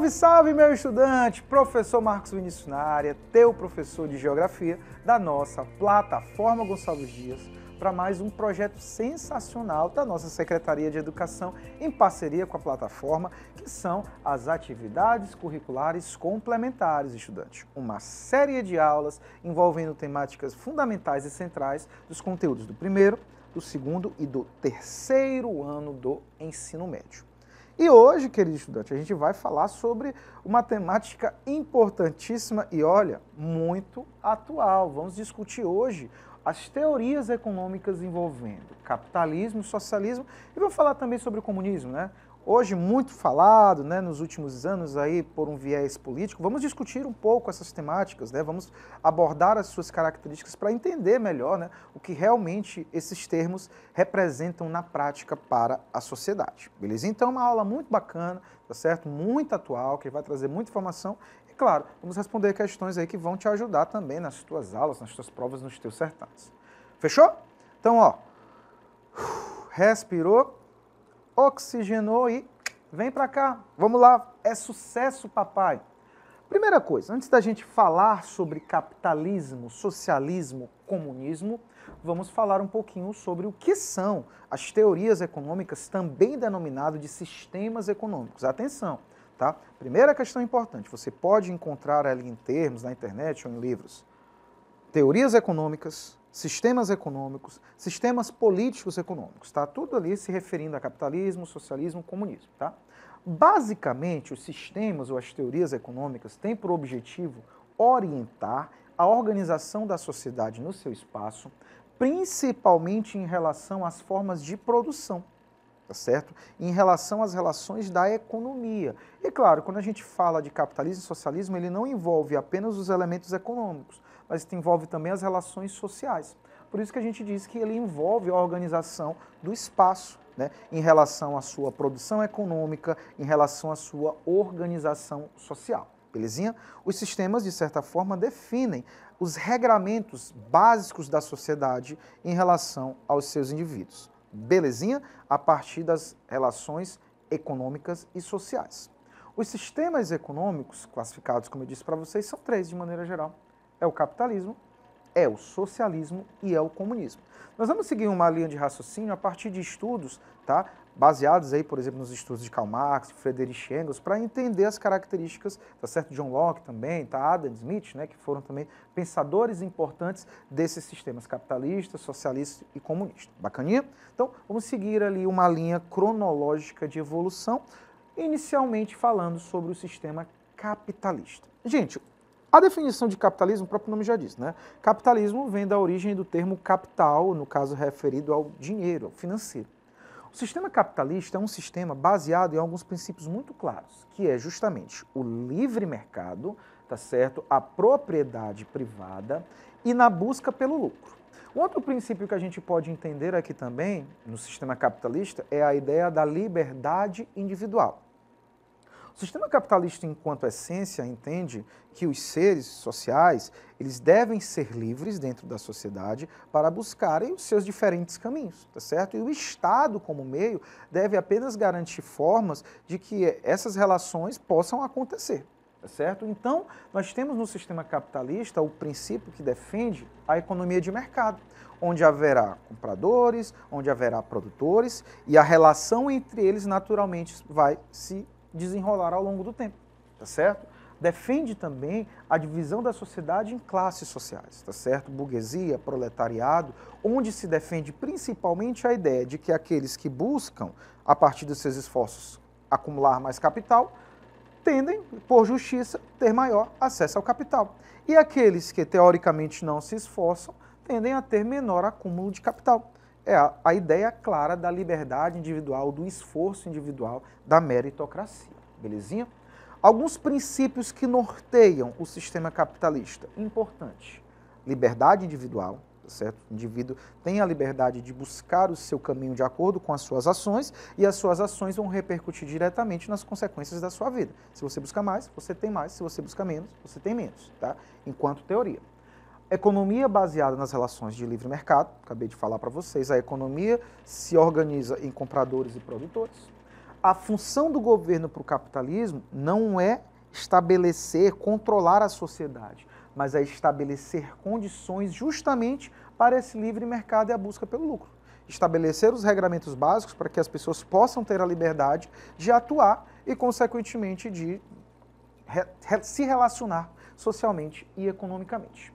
Salve, salve, meu estudante! Professor Marcos Vinícius na área, teu professor de Geografia da nossa plataforma Gonçalves Dias, para mais um projeto sensacional da nossa Secretaria de Educação em parceria com a plataforma, que são as atividades curriculares complementares, estudante. Uma série de aulas envolvendo temáticas fundamentais e centrais dos conteúdos do primeiro, do segundo e do terceiro ano do ensino médio. E hoje, querido estudante, a gente vai falar sobre uma temática importantíssima e, olha, muito atual. Vamos discutir hoje as teorias econômicas envolvendo capitalismo, socialismo e vou falar também sobre o comunismo, né? Hoje muito falado, né, nos últimos anos aí por um viés político. Vamos discutir um pouco essas temáticas, né? Vamos abordar as suas características para entender melhor, né, o que realmente esses termos representam na prática para a sociedade. Beleza? Então, uma aula muito bacana, tá certo? Muito atual, que vai trazer muita informação. E claro, vamos responder questões aí que vão te ajudar também nas tuas aulas, nas tuas provas, nos teus certames. Fechou? Então, ó, respirou, oxigenou e vem pra cá. Vamos lá, é sucesso, papai. Primeira coisa, antes da gente falar sobre capitalismo, socialismo, comunismo, vamos falar um pouquinho sobre o que são as teorias econômicas, também denominado de sistemas econômicos. Atenção, tá? Primeira questão importante, você pode encontrar ali em termos na internet ou em livros. Teorias econômicas, sistemas econômicos, sistemas políticos econômicos, tá? Tudo ali se referindo a capitalismo, socialismo, comunismo, tá? Basicamente, os sistemas ou as teorias econômicas têm por objetivo orientar a organização da sociedade no seu espaço, principalmente em relação às formas de produção, tá certo? Em relação às relações da economia. E claro, quando a gente fala de capitalismo e socialismo, ele não envolve apenas os elementos econômicos, mas envolve também as relações sociais. Por isso que a gente diz que ele envolve a organização do espaço, né, em relação à sua produção econômica, em relação à sua organização social. Belezinha? Os sistemas, de certa forma, definem os regramentos básicos da sociedade em relação aos seus indivíduos. Belezinha? A partir das relações econômicas e sociais. Os sistemas econômicos, classificados, como eu disse para vocês, são três de maneira geral. É o capitalismo, é o socialismo e é o comunismo. Nós vamos seguir uma linha de raciocínio a partir de estudos, tá, baseados aí, por exemplo, nos estudos de Karl Marx, Friedrich Engels, para entender as características, tá certo? John Locke também, tá? Adam Smith, né, que foram também pensadores importantes desses sistemas capitalistas, socialistas e comunistas. Bacaninha? Então, vamos seguir ali uma linha cronológica de evolução, inicialmente falando sobre o sistema capitalista. Gente, a definição de capitalismo, o próprio nome já diz, né? Capitalismo vem da origem do termo capital, no caso referido ao dinheiro, ao financeiro. O sistema capitalista é um sistema baseado em alguns princípios muito claros, que é justamente o livre mercado, tá certo? A propriedade privada e na busca pelo lucro. Um outro princípio que a gente pode entender aqui também, no sistema capitalista, é a ideia da liberdade individual. O sistema capitalista, enquanto essência, entende que os seres sociais eles devem ser livres dentro da sociedade para buscarem os seus diferentes caminhos, tá certo? E o Estado, como meio, deve apenas garantir formas de que essas relações possam acontecer, tá certo? Então, nós temos no sistema capitalista o princípio que defende a economia de mercado, onde haverá compradores, onde haverá produtores e a relação entre eles, naturalmente, vai se desenrolar ao longo do tempo, tá certo? Defende também a divisão da sociedade em classes sociais, tá certo? Burguesia, proletariado, onde se defende principalmente a ideia de que aqueles que buscam, a partir dos seus esforços, acumular mais capital, tendem, por justiça, ter maior acesso ao capital. E aqueles que, teoricamente, não se esforçam, tendem a ter menor acúmulo de capital. É a ideia clara da liberdade individual, do esforço individual, da meritocracia. Belezinha? Alguns princípios que norteiam o sistema capitalista. Importante. Liberdade individual, tá certo? O indivíduo tem a liberdade de buscar o seu caminho de acordo com as suas ações e as suas ações vão repercutir diretamente nas consequências da sua vida. Se você busca mais, você tem mais. Se você busca menos, você tem menos, tá? Enquanto teoria. Economia baseada nas relações de livre mercado, acabei de falar para vocês, a economia se organiza em compradores e produtores. a função do governo para o capitalismo não é estabelecer, controlar a sociedade, mas é estabelecer condições justamente para esse livre mercado e a busca pelo lucro. Estabelecer os regramentos básicos para que as pessoas possam ter a liberdade de atuar e, consequentemente, de se relacionar socialmente e economicamente.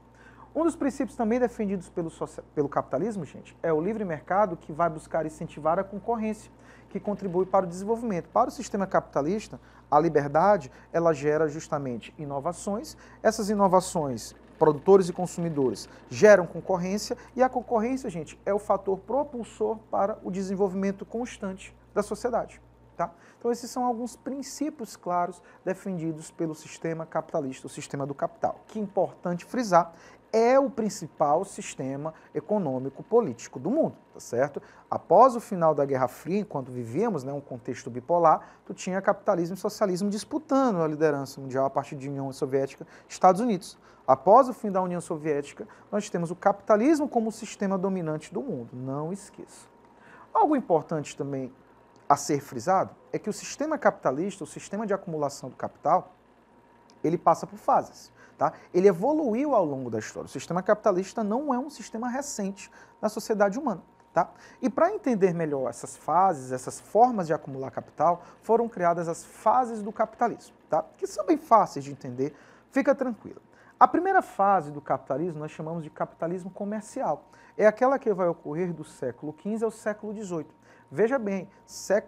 Um dos princípios também defendidos pelo capitalismo, gente, é o livre mercado, que vai buscar incentivar a concorrência, que contribui para o desenvolvimento. Para o sistema capitalista, a liberdade, ela gera justamente inovações. Essas inovações, produtores e consumidores, geram concorrência, e a concorrência, gente, é o fator propulsor para o desenvolvimento constante da sociedade. Tá? Então, esses são alguns princípios claros defendidos pelo sistema capitalista, o sistema do capital, que é importante frisar, é o principal sistema econômico político do mundo, tá certo? Após o final da Guerra Fria, enquanto vivíamos, né, um contexto bipolar, tu tinha capitalismo e socialismo disputando a liderança mundial a partir de União Soviética e Estados Unidos. Após o fim da União Soviética, nós temos o capitalismo como o sistema dominante do mundo, não esqueça. Algo importante também a ser frisado é que o sistema capitalista, o sistema de acumulação do capital, ele passa por fases. Tá? Ele evoluiu ao longo da história. O sistema capitalista não é um sistema recente na sociedade humana. Tá? E para entender melhor essas fases, essas formas de acumular capital, foram criadas as fases do capitalismo, tá? Que são bem fáceis de entender, fica tranquilo. A primeira fase do capitalismo nós chamamos de capitalismo comercial. É aquela que vai ocorrer do século XV ao século XVIII. Veja bem,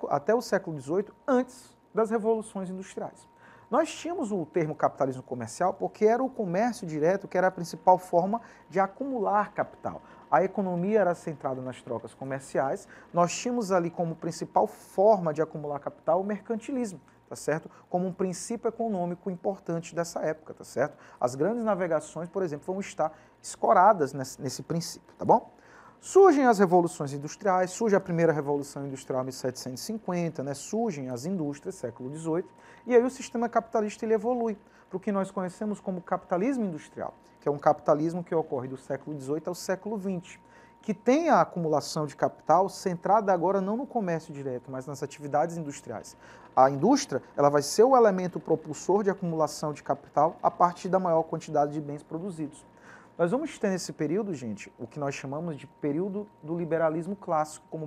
até o século XVIII, antes das revoluções industriais. Nós tínhamos o termo capitalismo comercial porque era o comércio direto que era a principal forma de acumular capital. A economia era centrada nas trocas comerciais, nós tínhamos ali como principal forma de acumular capital o mercantilismo, tá certo? Como um princípio econômico importante dessa época, tá certo? As grandes navegações, por exemplo, vão estar escoradas nesse princípio, tá bom? Surgem as revoluções industriais, surge a primeira revolução industrial em 1750, né? Surgem as indústrias, século XVIII, e aí o sistema capitalista ele evolui para o que nós conhecemos como capitalismo industrial, que é um capitalismo que ocorre do século XVIII ao século XX, que tem a acumulação de capital centrada agora não no comércio direto, mas nas atividades industriais. A indústria ela vai ser o elemento propulsor de acumulação de capital a partir da maior quantidade de bens produzidos. Nós vamos ter nesse período, gente, o que nós chamamos de período do liberalismo clássico como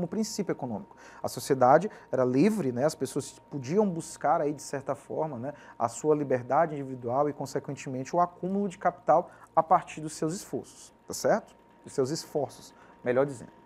princípio econômico. A sociedade era livre, né? As pessoas podiam buscar aí, de certa forma, né, a sua liberdade individual e, consequentemente, o acúmulo de capital a partir dos seus esforços, tá certo? Dos seus esforços, melhor dizendo.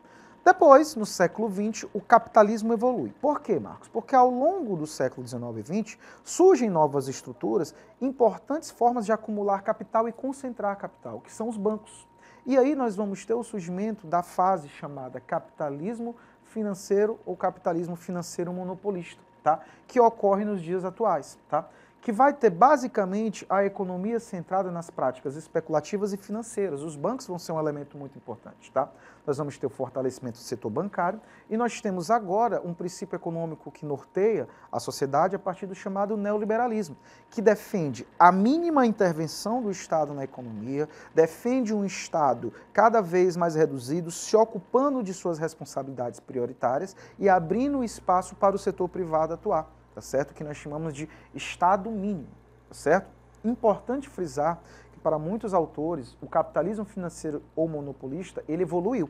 Depois, no século XX, o capitalismo evolui. Por quê, Marcos? Porque ao longo do século XIX e XX, surgem novas estruturas, importantes formas de acumular capital e concentrar capital, que são os bancos. E aí nós vamos ter o surgimento da fase chamada capitalismo financeiro ou capitalismo financeiro monopolista, tá? Que ocorre nos dias atuais, tá? Que vai ter basicamente a economia centrada nas práticas especulativas e financeiras. Os bancos vão ser um elemento muito importante, tá? Nós vamos ter o fortalecimento do setor bancário e nós temos agora um princípio econômico que norteia a sociedade a partir do chamado neoliberalismo, que defende a mínima intervenção do Estado na economia, defende um Estado cada vez mais reduzido, se ocupando de suas responsabilidades prioritárias e abrindo espaço para o setor privado atuar. Tá certo? Que nós chamamos de Estado mínimo, tá certo? Importante frisar que para muitos autores o capitalismo financeiro ou monopolista ele evoluiu.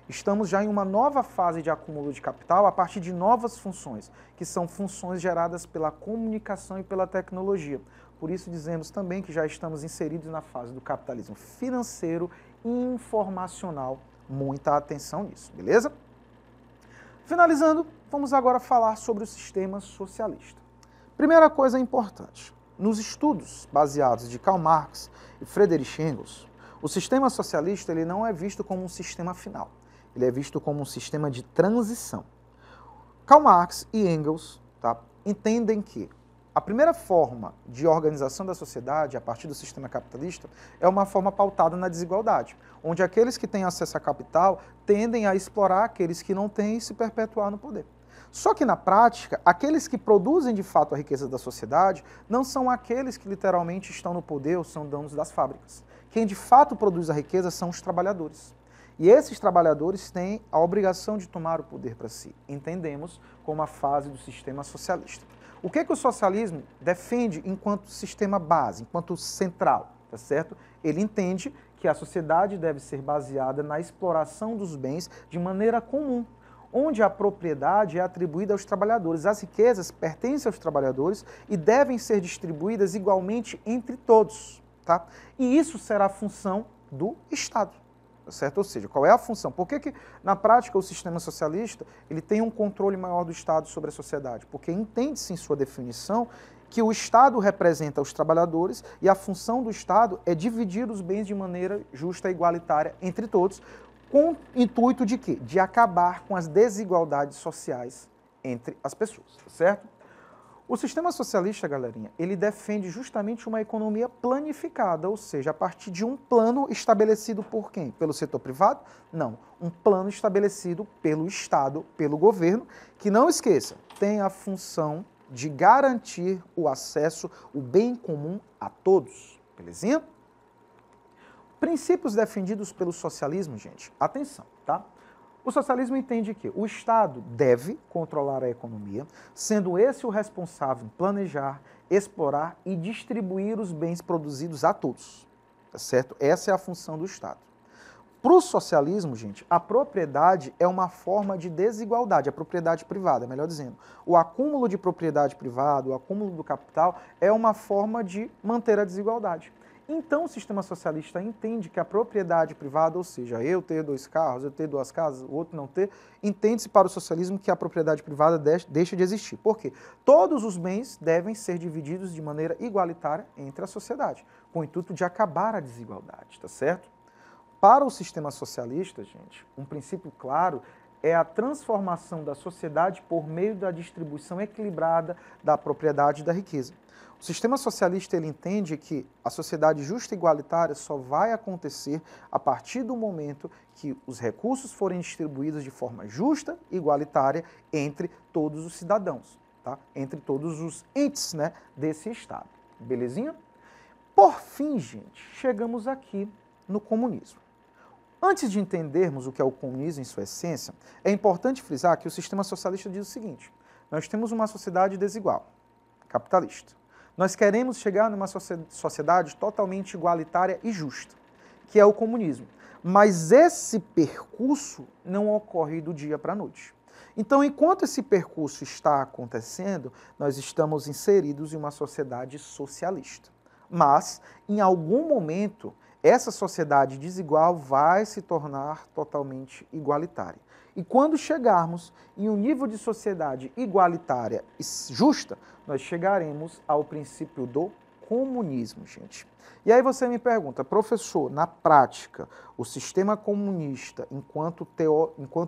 Estamos já em uma nova fase de acúmulo de capital a partir de novas funções, que são funções geradas pela comunicação e pela tecnologia. Por isso dizemos também que já estamos inseridos na fase do capitalismo financeiro e informacional. Muita atenção nisso, beleza? Finalizando, vamos agora falar sobre o sistema socialista. Primeira coisa importante, nos estudos baseados de Karl Marx e Friedrich Engels, o sistema socialista ele não é visto como um sistema final, ele é visto como um sistema de transição. Karl Marx e Engels entendem que a primeira forma de organização da sociedade, a partir do sistema capitalista, é uma forma pautada na desigualdade, onde aqueles que têm acesso a capital tendem a explorar aqueles que não têm e se perpetuar no poder. Só que, na prática, aqueles que produzem de fato a riqueza da sociedade não são aqueles que literalmente estão no poder ou são donos das fábricas. Quem de fato produz a riqueza são os trabalhadores. E esses trabalhadores têm a obrigação de tomar o poder para si. Entendemos como a fase do sistema socialista. O que o socialismo defende enquanto sistema base, enquanto central, tá certo? Ele entende que a sociedade deve ser baseada na exploração dos bens de maneira comum, onde a propriedade é atribuída aos trabalhadores. As riquezas pertencem aos trabalhadores e devem ser distribuídas igualmente entre todos, tá? E isso será a função do Estado, tá certo? Ou seja, qual é a função? Por que na prática o sistema socialista ele tem um controle maior do Estado sobre a sociedade? Porque entende-se em sua definição que o Estado representa os trabalhadores e a função do Estado é dividir os bens de maneira justa e igualitária entre todos, com o intuito de quê? De acabar com as desigualdades sociais entre as pessoas, certo? O sistema socialista, galerinha, ele defende justamente uma economia planificada, ou seja, a partir de um plano estabelecido por quem? Pelo setor privado? Não, um plano estabelecido pelo Estado, pelo governo, que não esqueça, tem a função de garantir o acesso, o bem comum a todos, belezinha? Princípios defendidos pelo socialismo, gente, atenção, tá? O socialismo entende que o Estado deve controlar a economia, sendo esse o responsável em planejar, explorar e distribuir os bens produzidos a todos, tá certo? Essa é a função do Estado. Para o socialismo, gente, a propriedade é uma forma de desigualdade, a propriedade privada, melhor dizendo. O acúmulo de propriedade privada, o acúmulo do capital é uma forma de manter a desigualdade. Então, o sistema socialista entende que a propriedade privada, ou seja, eu ter 2 carros, eu ter 2 casas, o outro não ter, entende-se para o socialismo que a propriedade privada deixa de existir. Por quê? Todos os bens devem ser divididos de maneira igualitária entre a sociedade, com o intuito de acabar a desigualdade, tá certo? Para o sistema socialista, gente, um princípio claro é a transformação da sociedade por meio da distribuição equilibrada da propriedade e da riqueza. O sistema socialista ele entende que a sociedade justa e igualitária só vai acontecer a partir do momento que os recursos forem distribuídos de forma justa e igualitária entre todos os cidadãos, tá? Entre todos os entes, né, desse Estado. Belezinha? Por fim, gente, chegamos aqui no comunismo. Antes de entendermos o que é o comunismo em sua essência, é importante frisar que o sistema socialista diz o seguinte: nós temos uma sociedade desigual, capitalista. Nós queremos chegar numa sociedade totalmente igualitária e justa, que é o comunismo. Mas esse percurso não ocorre do dia para a noite. Então, enquanto esse percurso está acontecendo, nós estamos inseridos em uma sociedade socialista. Mas, em algum momento, essa sociedade desigual vai se tornar totalmente igualitária. E quando chegarmos em um nível de sociedade igualitária e justa, nós chegaremos ao princípio do comunismo, gente. E aí você me pergunta, professor, na prática, o sistema comunista, enquanto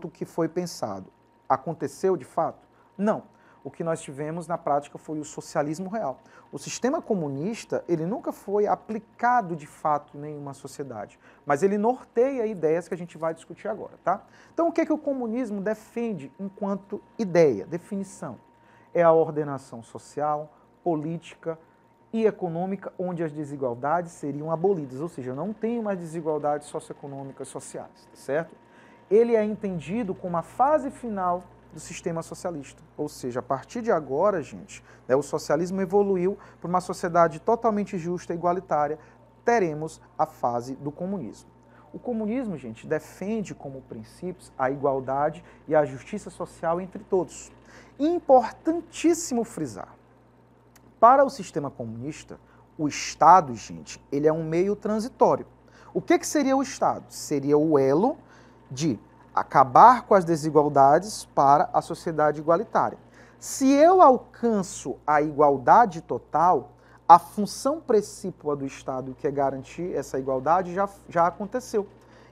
o que foi pensado, aconteceu de fato? Não. O que nós tivemos na prática foi o socialismo real. O sistema comunista, ele nunca foi aplicado de fato em nenhuma sociedade, mas ele norteia ideias que a gente vai discutir agora, tá? Então, o que o comunismo defende enquanto ideia, definição? É a ordenação social, política e econômica, onde as desigualdades seriam abolidas, ou seja, não tem mais desigualdades socioeconômicas sociais, certo? Ele é entendido como a fase final do sistema socialista. Ou seja, a partir de agora, gente, né, o socialismo evoluiu para uma sociedade totalmente justa e igualitária, teremos a fase do comunismo. O comunismo, gente, defende como princípios a igualdade e a justiça social entre todos. Importantíssimo frisar, para o sistema comunista, o Estado, gente, ele é um meio transitório. O que seria o Estado? Seria o elo de acabar com as desigualdades para a sociedade igualitária. Se eu alcanço a igualdade total, a função precípua do Estado, que é garantir essa igualdade, já aconteceu.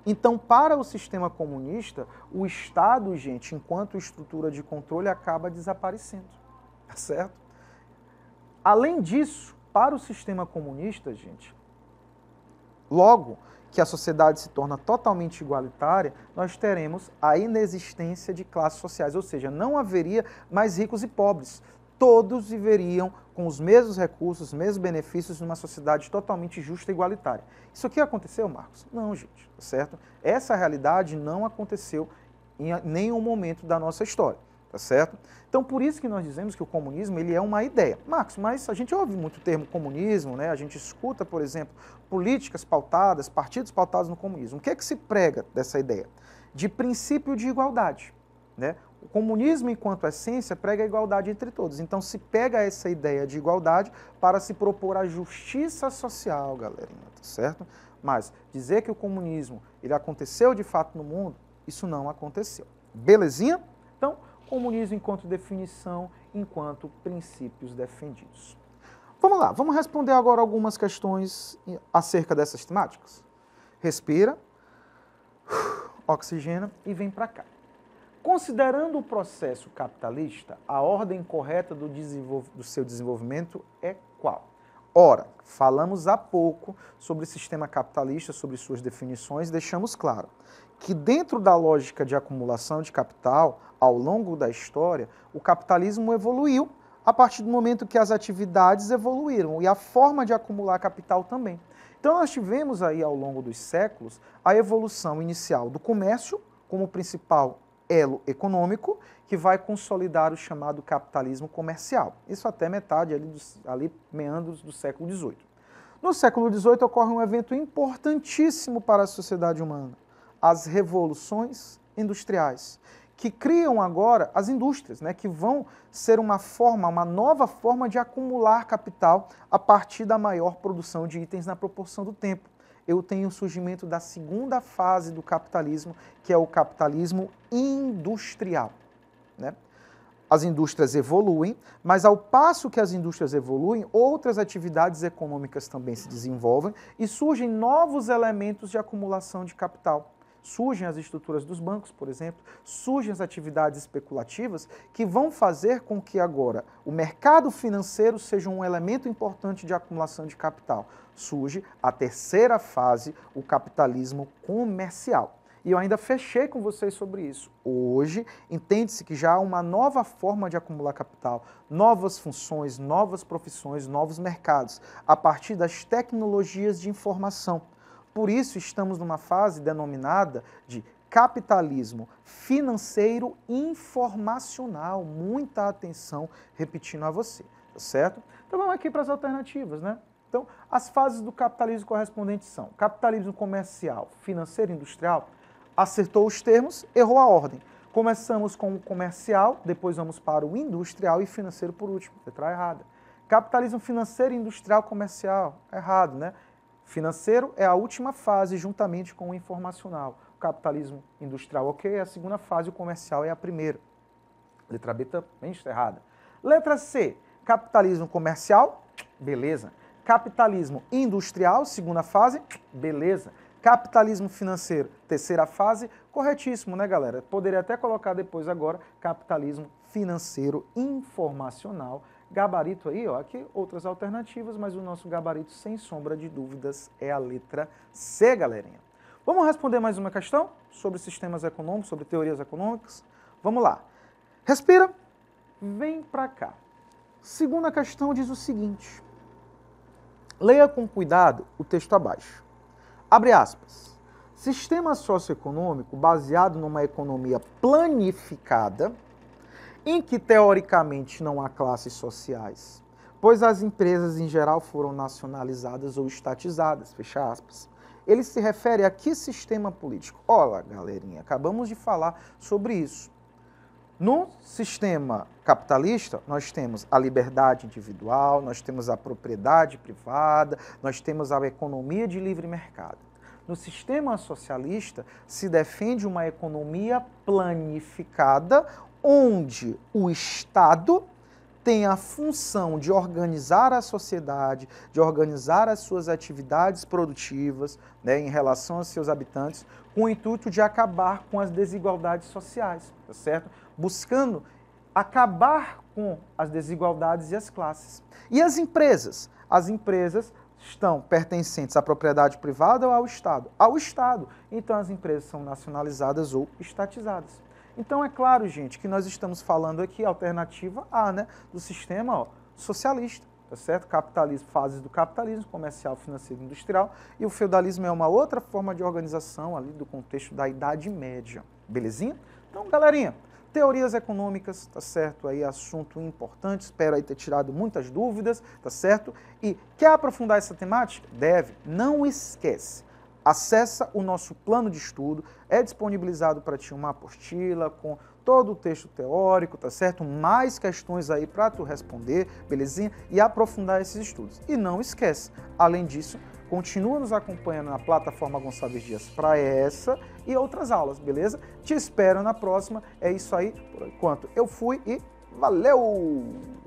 Então, para o sistema comunista, o Estado, gente, enquanto estrutura de controle, acaba desaparecendo. Tá certo? Além disso, para o sistema comunista, gente, logo que a sociedade se torna totalmente igualitária, nós teremos a inexistência de classes sociais, ou seja, não haveria mais ricos e pobres. Todos viveriam com os mesmos recursos, os mesmos benefícios numa sociedade totalmente justa e igualitária. Isso aqui aconteceu, Marcos? Não, gente, tá certo? Essa realidade não aconteceu em nenhum momento da nossa história, tá certo? Então, por isso que nós dizemos que o comunismo ele é uma ideia. Marcos, mas a gente ouve muito o termo comunismo, né? A gente escuta, por exemplo, políticas pautadas, partidos pautados no comunismo. O que é que se prega dessa ideia? De princípio de igualdade, né? O comunismo, enquanto essência, prega a igualdade entre todos. Então, se pega essa ideia de igualdade para se propor a justiça social, galerinha, tá certo? Mas dizer que o comunismo ele aconteceu de fato no mundo, isso não aconteceu. Belezinha? Então, comunismo enquanto definição, enquanto princípios defendidos. Vamos lá, vamos responder agora algumas questões acerca dessas temáticas. Respira, oxigena e vem para cá. Considerando o processo capitalista, a ordem correta do seu desenvolvimento é qual? Ora, falamos há pouco sobre o sistema capitalista, sobre suas definições, deixamos claro que dentro da lógica de acumulação de capital, ao longo da história, o capitalismo evoluiu a partir do momento que as atividades evoluíram e a forma de acumular capital também. Então nós tivemos aí ao longo dos séculos a evolução inicial do comércio como principal elo econômico, que vai consolidar o chamado capitalismo comercial. Isso até metade, ali meandros do século XVIII. No século XVIII ocorre um evento importantíssimo para a sociedade humana, as revoluções industriais, que criam agora as indústrias, né, que vão ser uma nova forma de acumular capital a partir da maior produção de itens na proporção do tempo. Eu tenho o surgimento da segunda fase do capitalismo, que é o capitalismo industrial, né? As indústrias evoluem, mas ao passo que as indústrias evoluem, outras atividades econômicas também se desenvolvem e surgem novos elementos de acumulação de capital. Surgem as estruturas dos bancos, por exemplo, surgem as atividades especulativas que vão fazer com que agora o mercado financeiro seja um elemento importante de acumulação de capital. Surge a terceira fase, o capitalismo comercial. E eu ainda fechei com vocês sobre isso. Hoje, entende-se que já há uma nova forma de acumular capital, novas funções, novas profissões, novos mercados, a partir das tecnologias de informação. Por isso, estamos numa fase denominada de capitalismo financeiro informacional. Muita atenção, repetindo a você, tá certo? Então vamos aqui para as alternativas, né? Então, as fases do capitalismo correspondentes são capitalismo comercial, financeiro e industrial. Acertou os termos, errou a ordem. Começamos com o comercial, depois vamos para o industrial e financeiro por último, letra errada. Capitalismo financeiro, industrial, comercial, errado, né? Financeiro é a última fase, juntamente com o informacional. O capitalismo industrial, ok, é a segunda fase, o comercial é a primeira. Letra B também está errada. Letra C, capitalismo comercial, beleza. Capitalismo industrial, segunda fase, beleza. Capitalismo financeiro, terceira fase, corretíssimo, né, galera? Poderia até colocar depois agora capitalismo financeiro informacional. Gabarito aí, ó, aqui outras alternativas, mas o nosso gabarito, sem sombra de dúvidas, é a letra C, galerinha. Vamos responder mais uma questão sobre sistemas econômicos, sobre teorias econômicas? Vamos lá. Respira, vem para cá. Segunda questão diz o seguinte. Leia com cuidado o texto abaixo. Abre aspas. Sistema socioeconômico baseado numa economia planificada, em que teoricamente não há classes sociais, pois as empresas em geral foram nacionalizadas ou estatizadas, fecha aspas. Ele se refere a que sistema político? Olha, galerinha, acabamos de falar sobre isso. No sistema capitalista, nós temos a liberdade individual, nós temos a propriedade privada, nós temos a economia de livre mercado. No sistema socialista, se defende uma economia planificada, onde o Estado tem a função de organizar a sociedade, de organizar as suas atividades produtivas, né, em relação aos seus habitantes, com o intuito de acabar com as desigualdades sociais, tá certo? Buscando acabar com as desigualdades e as classes. E as empresas? As empresas estão pertencentes à propriedade privada ou ao Estado? Ao Estado. Então as empresas são nacionalizadas ou estatizadas. Então é claro, gente, que nós estamos falando aqui, alternativa A, né, do sistema socialista. tá certo? Capitalismo, fases do capitalismo, comercial, financeiro, industrial, e o feudalismo é uma outra forma de organização ali do contexto da Idade Média, belezinha? Então, galerinha, teorias econômicas, tá certo? Aí assunto importante, espero aí ter tirado muitas dúvidas, tá certo? E quer aprofundar essa temática? Deve, não esquece. Acessa o nosso plano de estudo, é disponibilizado para ti uma apostila com todo o texto teórico, tá certo? Mais questões aí para tu responder, belezinha? E aprofundar esses estudos. E não esquece, além disso, continua nos acompanhando na plataforma Gonçalves Dias para essa e outras aulas, beleza? Te espero na próxima. É isso aí, por enquanto eu fui e valeu!